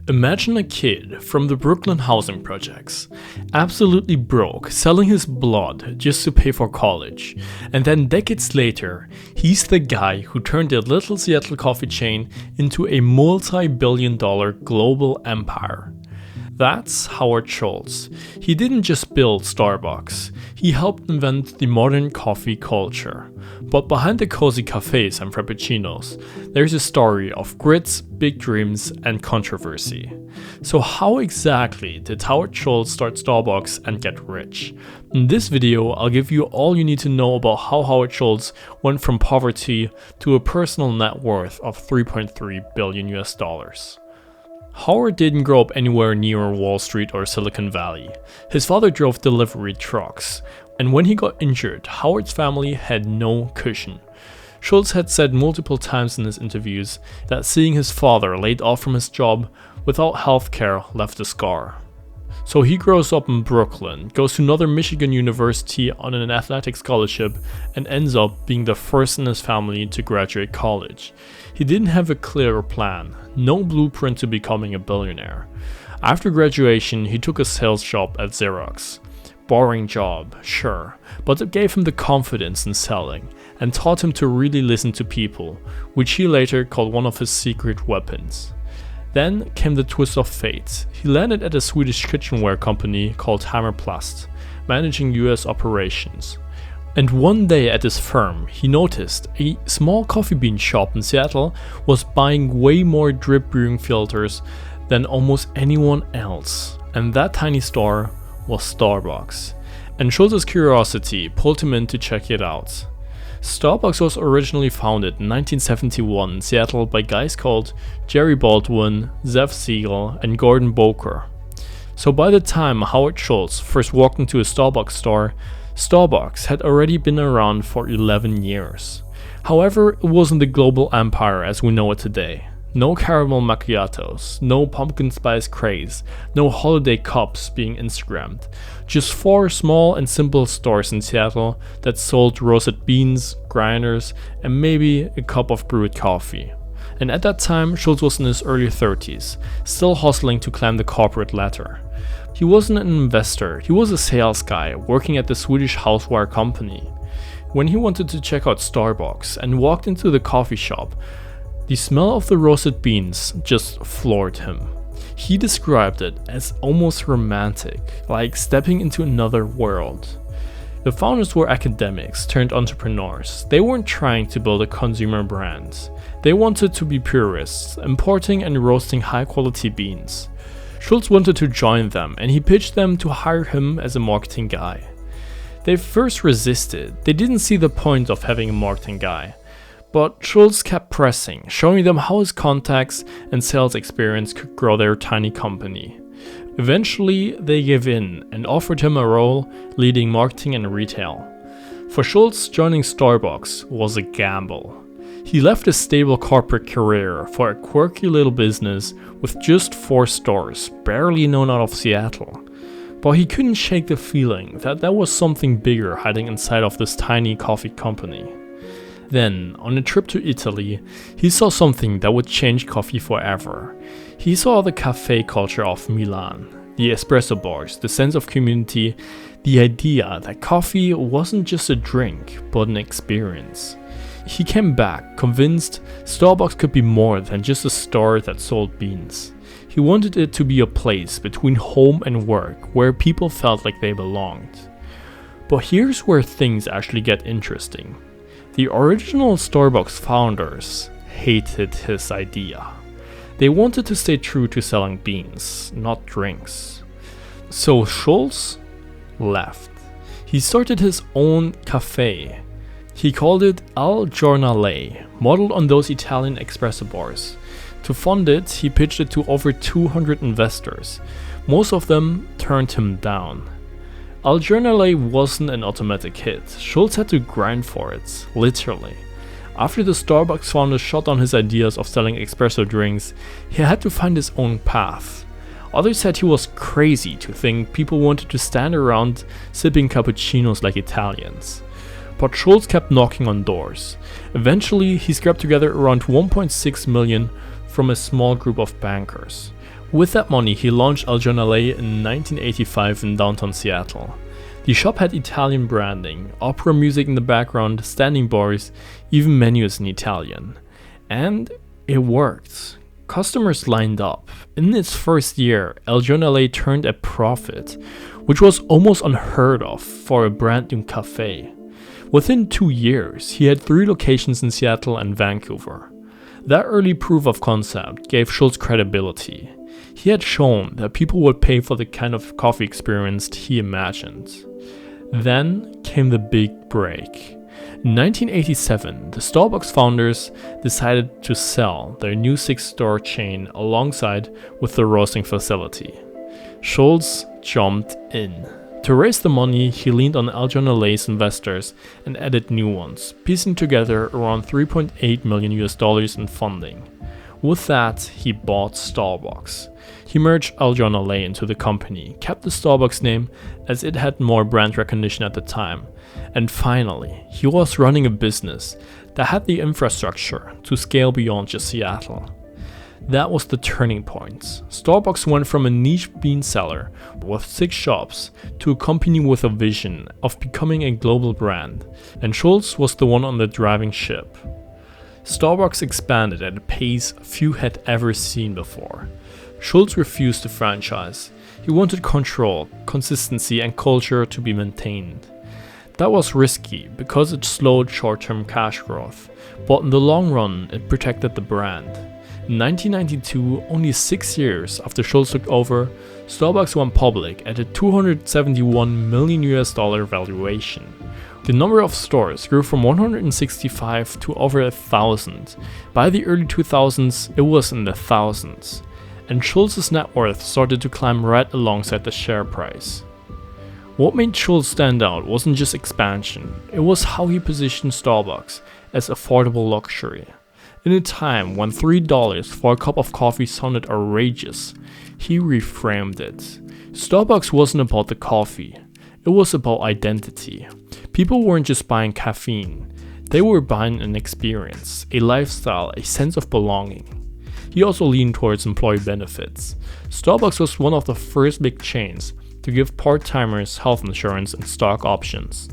Imagine a kid from the Brooklyn housing projects, absolutely broke, selling his blood just to pay for college, and then decades later, he's the guy who turned a little Seattle coffee chain into a multi-billion-dollar global empire. That's Howard Schultz. He didn't just build Starbucks, he helped invent the modern coffee culture. But behind the cozy cafes and frappuccinos, there's a story of grit, big dreams, and controversy. So how exactly did Howard Schultz start Starbucks and get rich? In this video, I'll give you all you need to know about how Howard Schultz went from poverty to a personal net worth of $3.3 billion. Howard didn't grow up anywhere near Wall Street or Silicon Valley. His father drove delivery trucks, and when he got injured, Howard's family had no cushion. Schultz had said multiple times in his interviews that seeing his father laid off from his job without healthcare left a scar. So he grows up in Brooklyn, goes to Northern Michigan University on an athletic scholarship, and ends up being the first in his family to graduate college. He didn't have a clear plan, no blueprint to becoming a billionaire. After graduation, he took a sales job at Xerox. Boring job, sure, but it gave him the confidence in selling and taught him to really listen to people, which he later called one of his secret weapons. Then came the twist of fate. He landed at a Swedish kitchenware company called Hammerplast, managing US operations. And one day at his firm, he noticed a small coffee bean shop in Seattle was buying way more drip brewing filters than almost anyone else. And that tiny store was Starbucks. And Schultz's curiosity pulled him in to check it out. Starbucks was originally founded in 1971 in Seattle by guys called Jerry Baldwin, Zev Siegel, and Gordon Boker. So by the time Howard Schultz first walked into a Starbucks store, Starbucks had already been around for 11 years. However, it wasn't the global empire as we know it today. No caramel macchiatos, no pumpkin spice craze, no holiday cups being Instagrammed. Just 4 small and simple stores in Seattle that sold roasted beans, grinders, and maybe a cup of brewed coffee. And at that time, Schultz was in his early 30s, still hustling to climb the corporate ladder. He wasn't an investor, he was a sales guy working at the Swedish houseware company. When he wanted to check out Starbucks and walked into the coffee shop, the smell of the roasted beans just floored him. He described it as almost romantic, like stepping into another world. The founders were academics turned entrepreneurs. They weren't trying to build a consumer brand. They wanted to be purists, importing and roasting high quality beans. Schultz wanted to join them, and he pitched them to hire him as a marketing guy. They first resisted. They didn't see the point of having a marketing guy. But Schultz kept pressing, showing them how his contacts and sales experience could grow their tiny company. Eventually, they gave in and offered him a role leading marketing and retail. For Schultz, joining Starbucks was a gamble. He left a stable corporate career for a quirky little business with just 4 stores, barely known out of Seattle. But he couldn't shake the feeling that there was something bigger hiding inside of this tiny coffee company. Then, on a trip to Italy, he saw something that would change coffee forever. He saw the cafe culture of Milan, the espresso bars, the sense of community, the idea that coffee wasn't just a drink, but an experience. He came back, convinced Starbucks could be more than just a store that sold beans. He wanted it to be a place between home and work where people felt like they belonged. But here's where things actually get interesting. The original Starbucks founders hated his idea. They wanted to stay true to selling beans, not drinks. So Schultz left. He started his own cafe. He called it Al Giornale, modeled on those Italian espresso bars. To fund it, he pitched it to over 200 investors. Most of them turned him down. Al Giornale wasn't an automatic hit. Schultz had to grind for it, literally. After the Starbucks founder shot down his ideas of selling espresso drinks, he had to find his own path. Others said he was crazy to think people wanted to stand around sipping cappuccinos like Italians. But Schultz kept knocking on doors. Eventually, he scraped together around 1.6 million from a small group of bankers. With that money, he launched El Giornale in 1985 in downtown Seattle. The shop had Italian branding, opera music in the background, standing bars, even menus in Italian. And it worked. Customers lined up. In its first year, El Giornale turned a profit, which was almost unheard of for a brand new cafe. Within 2 years, he had 3 locations in Seattle and Vancouver. That early proof of concept gave Schultz credibility. He had shown that people would pay for the kind of coffee experience he imagined. Then came the big break. In 1987, the Starbucks founders decided to sell their new 6-store chain alongside with the roasting facility. Schultz jumped in. To raise the money, he leaned on El Giornale's investors and added new ones, piecing together around $3.8 million in funding. With that, he bought Starbucks. He merged El Giornale into the company, kept the Starbucks name as it had more brand recognition at the time, and finally, he was running a business that had the infrastructure to scale beyond just Seattle. That was the turning point. Starbucks went from a niche bean seller with 6 shops to a company with a vision of becoming a global brand, and Schultz was the one on the driving ship. Starbucks expanded at a pace few had ever seen before. Schultz refused to franchise. He wanted control, consistency, and culture to be maintained. That was risky because it slowed short-term cash growth, but in the long run, it protected the brand. In 1992, only 6 years after Schultz took over, Starbucks went public at a $271 million valuation. The number of stores grew from 165 to over 1,000. By the early 2000s, it was in the thousands. And Schultz's net worth started to climb right alongside the share price. What made Schultz stand out wasn't just expansion, it was how he positioned Starbucks as affordable luxury. In a time when $3 for a cup of coffee sounded outrageous, he reframed it. Starbucks wasn't about the coffee, it was about identity. People weren't just buying caffeine, they were buying an experience, a lifestyle, a sense of belonging. He also leaned towards employee benefits. Starbucks was one of the first big chains to give part-timers health insurance and stock options.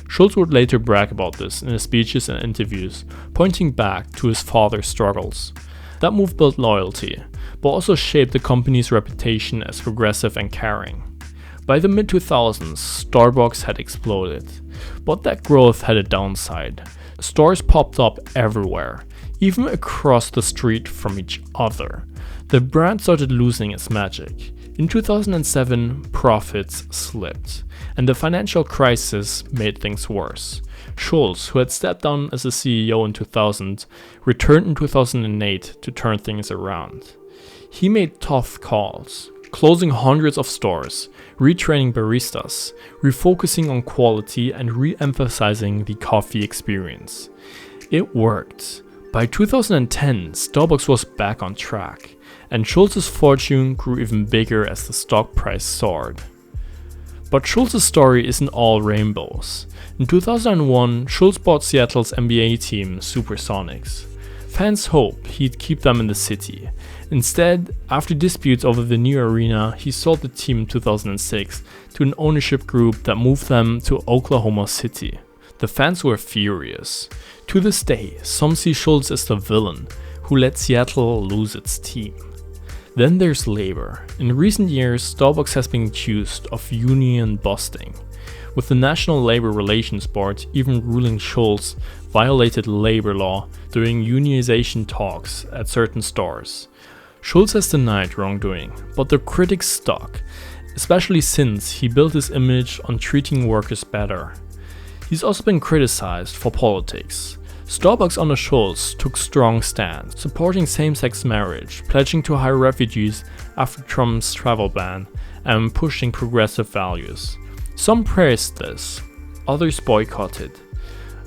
Schultz would later brag about this in his speeches and interviews, pointing back to his father's struggles. That move built loyalty, but also shaped the company's reputation as progressive and caring. By the mid-2000s, Starbucks had exploded, but that growth had a downside. Stores popped up everywhere, even across the street from each other. The brand started losing its magic. In 2007, profits slipped, and the financial crisis made things worse. Schultz, who had stepped down as a CEO in 2000, returned in 2008 to turn things around. He made tough calls, closing hundreds of stores, retraining baristas, refocusing on quality, and re-emphasizing the coffee experience. It worked. By 2010, Starbucks was back on track, and Schultz's fortune grew even bigger as the stock price soared. But Schultz's story isn't all rainbows. In 2001, Schultz bought Seattle's NBA team, Supersonics. Fans hoped he'd keep them in the city. Instead, after disputes over the new arena, he sold the team in 2006 to an ownership group that moved them to Oklahoma City. The fans were furious. To this day, some see Schultz as the villain who let Seattle lose its team. Then there's labor. In recent years, Starbucks has been accused of union busting, with the National Labor Relations Board even ruling Schultz violated labor law during unionization talks at certain stores. Schultz has denied wrongdoing, but the critics stuck, especially since he built his image on treating workers better. He's also been criticized for politics. Starbucks under Schultz took strong stands, supporting same-sex marriage, pledging to hire refugees after Trump's travel ban, and pushing progressive values. Some praised this, others boycotted.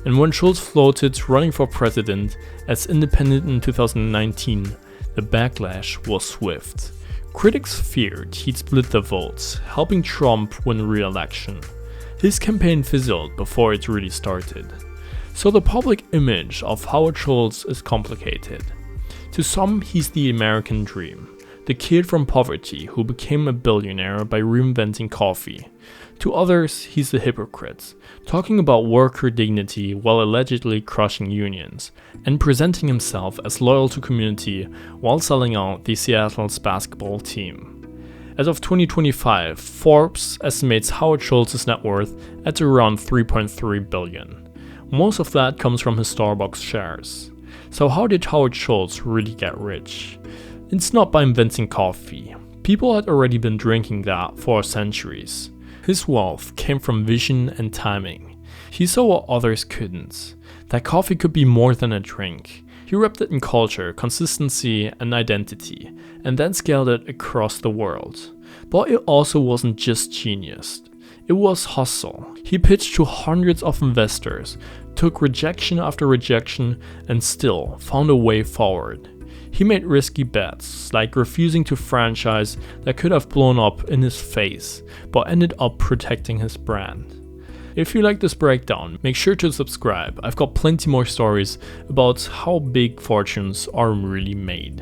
And when Schultz floated running for president as independent in 2019, the backlash was swift. Critics feared he'd split the votes, helping Trump win re-election. His campaign fizzled before it really started. So the public image of Howard Schultz is complicated. To some, he's the American dream. the kid from poverty who became a billionaire by reinventing coffee. To others, he's the hypocrite, talking about worker dignity while allegedly crushing unions, and presenting himself as loyal to community while selling out the Seattle's basketball team. As of 2025, Forbes estimates Howard Schultz's net worth at around $3.3 billion. Most of that comes from his Starbucks shares. So how did Howard Schultz really get rich? It's not by inventing coffee. People had already been drinking that for centuries. His wealth came from vision and timing. He saw what others couldn't, that coffee could be more than a drink. He wrapped it in culture, consistency, and identity, and then scaled it across the world. But it also wasn't just genius. It was hustle. He pitched to hundreds of investors, took rejection after rejection, and still found a way forward. He made risky bets, like refusing to franchise that could have blown up in his face, but ended up protecting his brand. If you like this breakdown, make sure to subscribe. I've got plenty more stories about how big fortunes are really made.